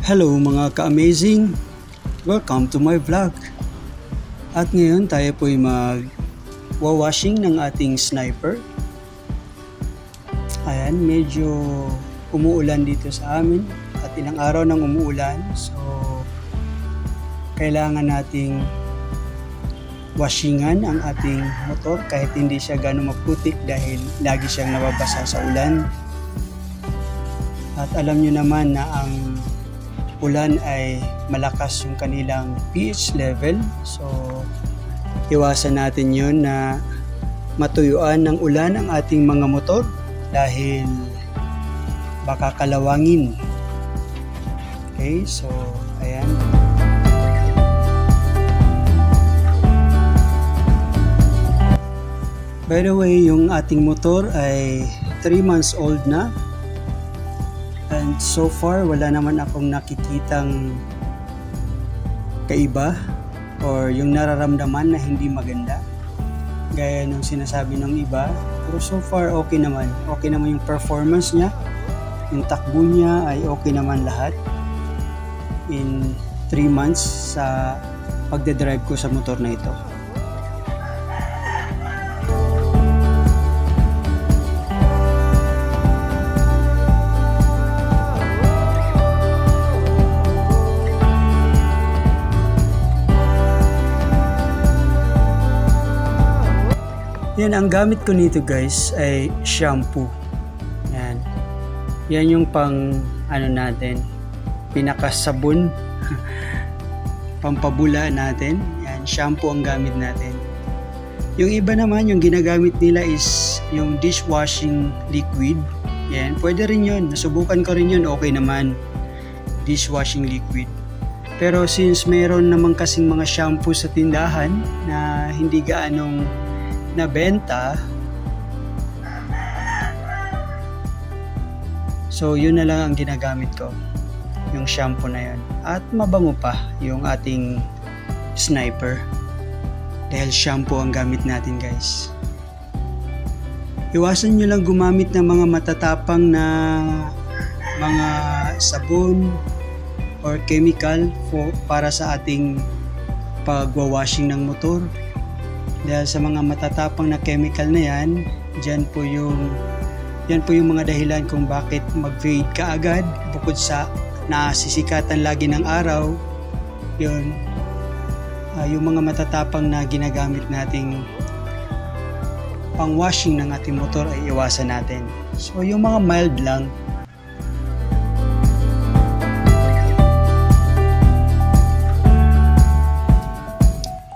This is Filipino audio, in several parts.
Hello mga ka-amazing! Welcome to my vlog. At ngayon tayo po'y mag-washing ng ating sniper. Ayan, medyo umuulan dito sa amin at ilang araw nang umuulan. So, kailangan nating washingan ang ating motor kahit hindi siya gano'ng maputik dahil lagi siyang nababasa sa ulan. At alam nyo naman na ang ulan ay malakas yung kanilang pH level. So, iwasan natin yun na matuyuan ng ulan ang ating mga motor dahil baka kalawangin. Okay, so, ayan. By the way, yung ating motor ay 3 months old na. And so far, wala naman akong nakikitang kaiba or yung nararamdaman na hindi maganda. Gaya ng sinasabi ng iba. Pero so far, okay naman. Okay naman yung performance niya. Yung takbo niya ay okay naman lahat. In 3 months sa pagdadrive ko sa motor na ito. Yan, ang gamit ko nito guys ay shampoo. Yan. Yan yung pang natin, pinakasabon pampabula natin. Yan, shampoo ang gamit natin. Yung iba naman, yung ginagamit nila is yung dishwashing liquid. Yan, pwede rin yun. Nasubukan ko rin yun, okay naman. Dishwashing liquid. Pero since mayroon naman kasing mga shampoo sa tindahan na hindi gaanong nabenta, so yun na lang ang ginagamit ko, yung shampoo na yun. At mabango pa yung ating sniper dahil shampoo ang gamit natin guys. Iwasan nyo lang gumamit ng mga matatapang na mga sabon or chemical para sa ating pagwawashing ng motor. Dahil sa mga matatapang na chemical na yan, yan po yung mga dahilan kung bakit mag-fade kaagad. Bukod sa nasisikatan lagi ng araw, yun, yung mga matatapang na ginagamit nating pang-washing ng ating motor ay iwasan natin. So yung mga mild lang.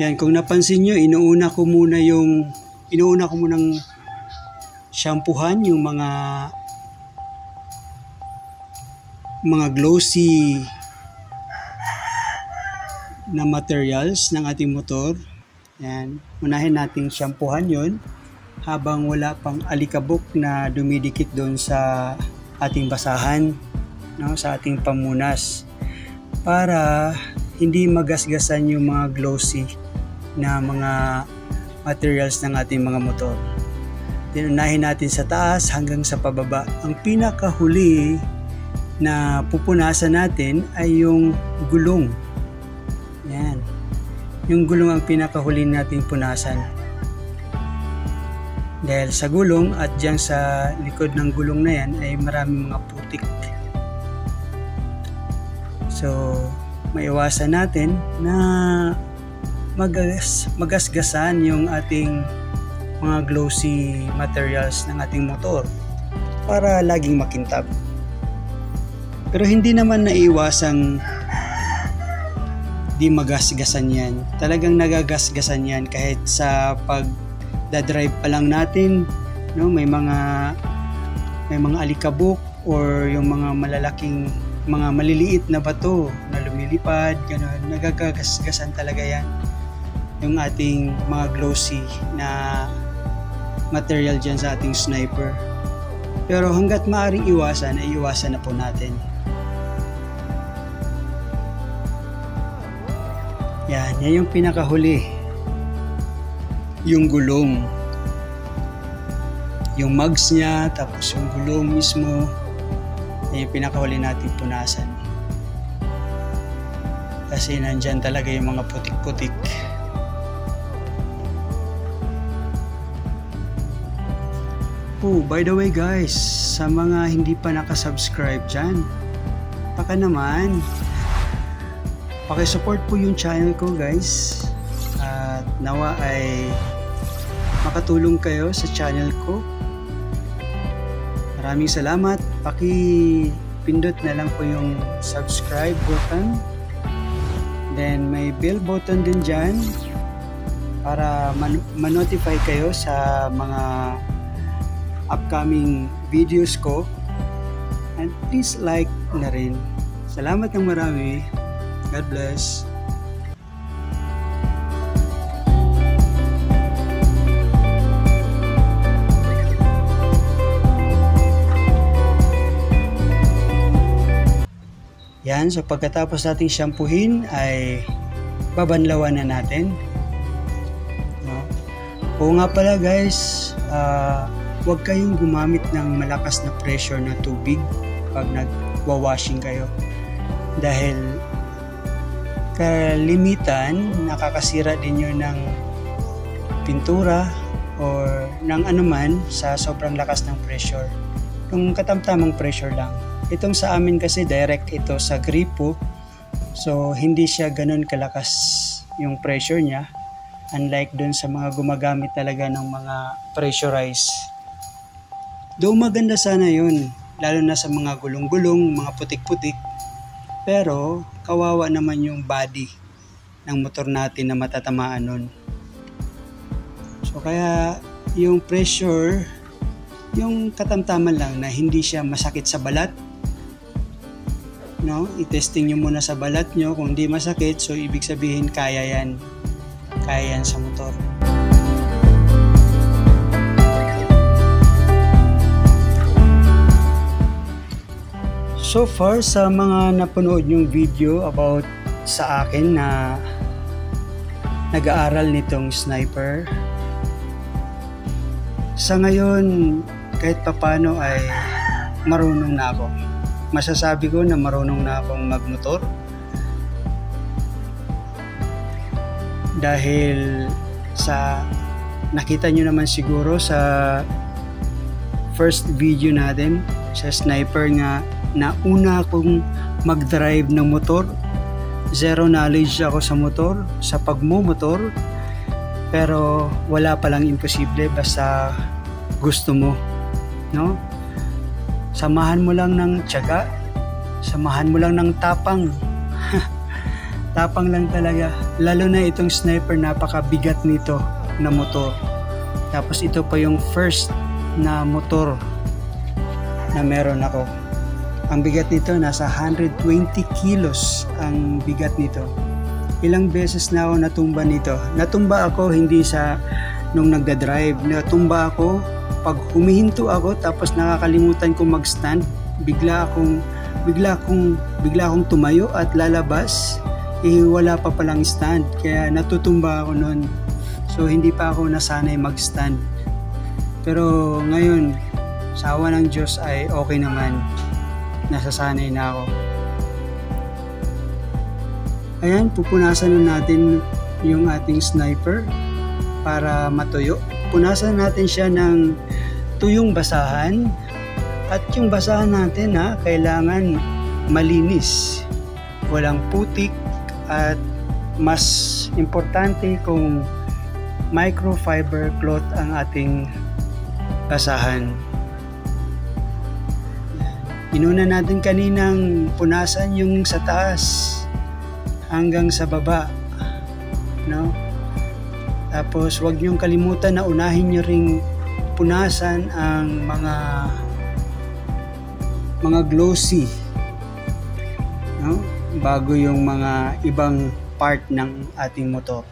Yan, kung napansin nyo, inuuna ko munang shampoohan yung mga glossy na materials ng ating motor. Yan, unahin nating shampoohan yon habang wala pang alikabok na dumidikit doon sa ating basahan, no, sa ating pamunas, para hindi magasgasan yung mga glossy na mga materials ng ating mga motor. Unahin natin sa taas hanggang sa pababa. Ang pinakahuli na pupunasan natin ay yung gulong. Yan. Yung gulong ang pinakahuli nating punasan. Dahil sa gulong at diyan sa likod ng gulong na yan ay maraming mga putik. So, maiwasan natin na magasgasan yung ating mga glossy materials ng ating motor para laging makintab. Pero hindi naman naiwasang di magasgasan yan. Talagang nagagasgasan yan kahit sa pagdadrive pa lang natin, no, may mga alikabok or yung mga maliliit na bato na lumilipad, gano'n. Nagagasgasan talaga yan yung ating mga glossy na material dyan sa ating sniper. Pero hanggat maaaring iwasan, ay iwasan na po natin. Yan yung pinakahuli. Yung gulong. Yung mugs niya, tapos yung gulong mismo, yung pinakahuli natin punasan. kasi nandyan talaga yung mga putik-putik. Oh, by the way guys, sa mga hindi pa nakasubscribe dyan, baka naman pakisupport po yung channel ko guys, at nawa ay makatulong kayo sa channel ko. Maraming salamat. Pindot na lang po yung subscribe button, then may bell button din dyan para ma-notify kayo sa mga upcoming videos ko, and please like na rin. Salamat ng marami. God bless. Yan, so pagkatapos nating shampoohin ay babanlawan na natin. No? Oo nga pala guys, huwag kayong gumamit ng malakas na pressure na tubig pag nagwa-washing kayo, dahil kalimitan nakakasira din yun ng pintura or ng anuman sa sobrang lakas ng pressure. Yung katamtamang pressure lang. Itong sa amin kasi direct ito sa gripo, so hindi siya ganun kalakas yung pressure niya, unlike dun sa mga gumagamit talaga ng mga pressurized. Though maganda sana yun, lalo na sa mga gulong-gulong, mga putik-putik, pero kawawa naman yung body ng motor natin na matatamaan nun. So kaya yung pressure, yung katamtaman lang na hindi siya masakit sa balat, no? I-testing nyo muna sa balat nyo, kung hindi masakit, so ibig sabihin kaya yan sa motor. So far, sa mga napanood yung video about sa akin na nag-aaral nitong sniper, sa ngayon kahit papano ay marunong na ako. Masasabi ko na marunong na akong magmotor, dahil sa nakita nyo naman siguro sa first video natin sa sniper nga, na una akong mag-drive ng motor. Zero knowledge ako sa motor, sa pagmumotor, pero wala palang imposible basta gusto mo, no? Samahan mo lang ng tiyaga, samahan mo lang ng tapang. Tapang lang talaga. Lalo na itong sniper, napakabigat nito na motor. Tapos ito pa yung first na motor na meron ako. Ang bigat nito, nasa 120 kilos ang bigat nito. Ilang beses na ako natumba nito. Natumba ako hindi sa nung nagda-drive. Natumba ako pag humihinto ako tapos nakakalimutan kong mag-stand. Bigla akong tumayo at lalabas. Wala pa palang stand. Kaya natutumba ako noon. So hindi pa ako nasanay mag-stand. Pero ngayon, sa awa ng Diyos ay okay naman. Nasasanay na ako. Ayan, pupunasan na natin yung ating sniper para matuyo. Punasan natin siya ng tuyong basahan, at yung basahan natin kailangan malinis, walang putik, at mas importante kung microfiber cloth ang ating basahan. Inuna natin kaninang punasan yung sa taas hanggang sa baba, no? Tapos wag niyong kalimutan na unahin niyo ring punasan ang mga glossy, no? Bago yung mga ibang part ng ating motor.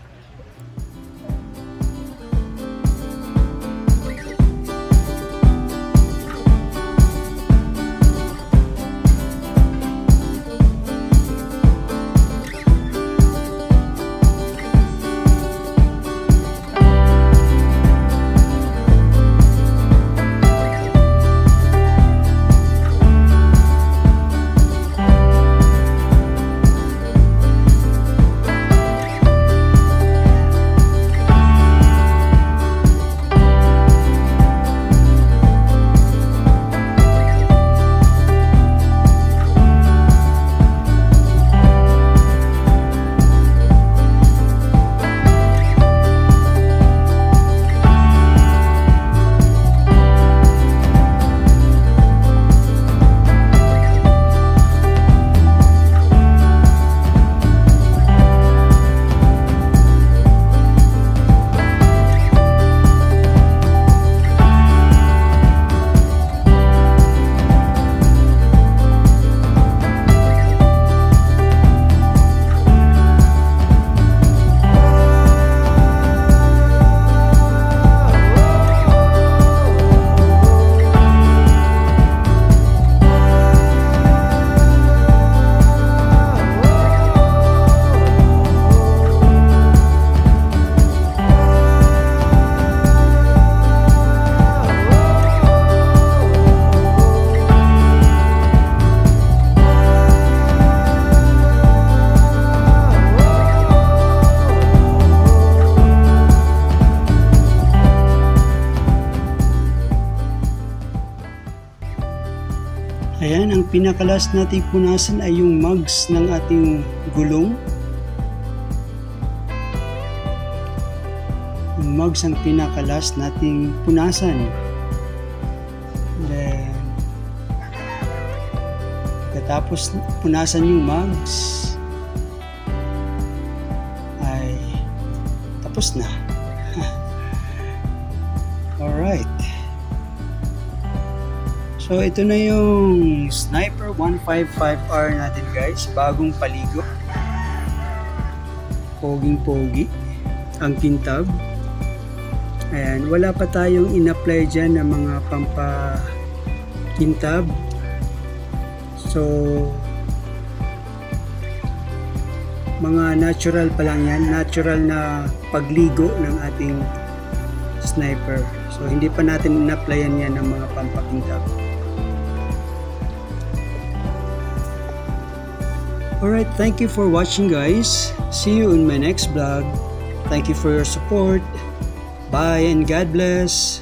Ayan, ang pinakalas nating punasan ay yung mugs ng ating gulong. Yung mugs ang pinakalas nating punasan. Then, pagkatapos punasan yung mugs, ay tapos na. Alright. So ito na yung Sniper 155R natin guys, bagong paligo. Poging-pogi ang kintab. Ayan, wala pa tayong in-apply dyan ng mga pampakintab. So mga natural pa lang yan, natural na pagligo ng ating Sniper. So hindi pa natin in-applyan yan ng mga pampakintab. Alright, thank you for watching guys. See you in my next vlog. Thank you for your support. Bye and God bless.